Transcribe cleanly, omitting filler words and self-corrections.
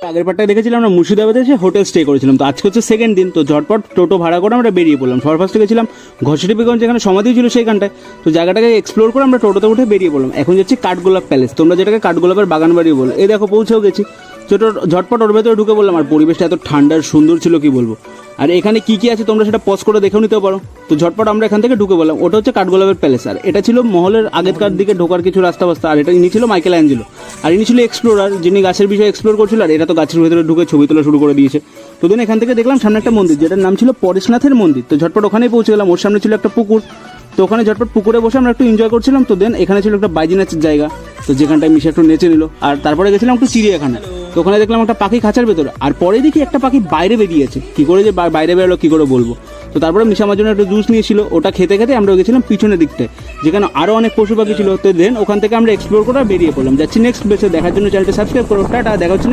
আগের পার্টটায় দেখেছিলাম আমরা মুর্শিদাবাদে এসে হোটেল স্টে করেছিলাম। তো আজকে হচ্ছে সেকেন্ড দিন, তো ঝটপট টোটো ভাড়া করে আমরা বেরিয়ে পড়লাম। সবার ফার্স্টে গেছিলাম ঘষেটি বেগম, যেখানে সমাধি ছিল সেইখানটায়। তো জায়গাটাকে এক্সপ্লোর করে আমরা টোটোতে উঠে বেরিয়ে পড়লাম। এখন যাচ্ছি কাঠগোলাপ প্যালেস, তোমরা যেটাকে কাঠগোলাপের বাগান বাড়ি বলো। এই দেখো পৌঁছেও গেছি। ছোটো ঝটপট ওর ভেতরে ঢুকে বললাম, আর পরিবেশটা এত ঠান্ডার সুন্দর ছিল কি বলবো। আর এখানে কী কী আছে তোমরা সেটা পজ করে দেখেও নিতে পারো। তো ঝটপট আমরা এখান থেকে ঢুকে বললাম। ওটা হচ্ছে কাঠগোলাপের প্যালেস, আর এটা ছিল মহলের আগেরকার দিকে ঢোকার কিছু রাস্তা বাস্তা। আর এটা ইনি ছিল মাইকেল অ্যাঞ্জেলো, আর ইনি ছিল এক্সপ্লোরার, যিনি গাছের বিষয়ে এক্সপ্লোর করছিল। আর এরা তো গাছের ভেতরে ঢুকে ছবি তোলা শুরু করে দিয়েছে। তো দেন এখান থেকে দেখলাম সামনে একটা মন্দির, যেটার নাম ছিল পরেশনাথের মন্দির। তো ঝটপট ওখানেই পৌঁছে গেলাম। ওর সামনে ছিল একটা পুকুর, তো ওখানে ঝটপট পুকুরে বসে আমরা একটু এনজয় করছিলাম। তো দেন এখানে ছিল একটা বাইজি নাচের জায়গা, তো যেখানটায় মিশে একটু নেচে নিল। আর তারপরে গেছিলাম একটু চিড়িয়াখানা, তো ওখানে দেখলাম একটা পাখি খাঁচার ভেতরে। আর পরে দেখি একটা পাখি বাইরে বেরিয়েছে, কী করে যে বাইরে বেরোলো কী করে বলবো। তো তারপরে মিশা আমার জন্য একটা জুস নিয়েছিল, ওটা খেতে খেতে আমরা গেছিলাম পিছনের দিকটায়, যেখানে আরও অনেক পশু পাখি ছিল। তো দেন ওখান থেকে আমরা এক্সপ্লোর করে বেরিয়ে পড়লাম। যাচ্ছি নেক্সট বেসে, দেখার জন্য চ্যানেলটা সাবস্ক্রাইব করো। টাটা, দেখা হচ্ছে।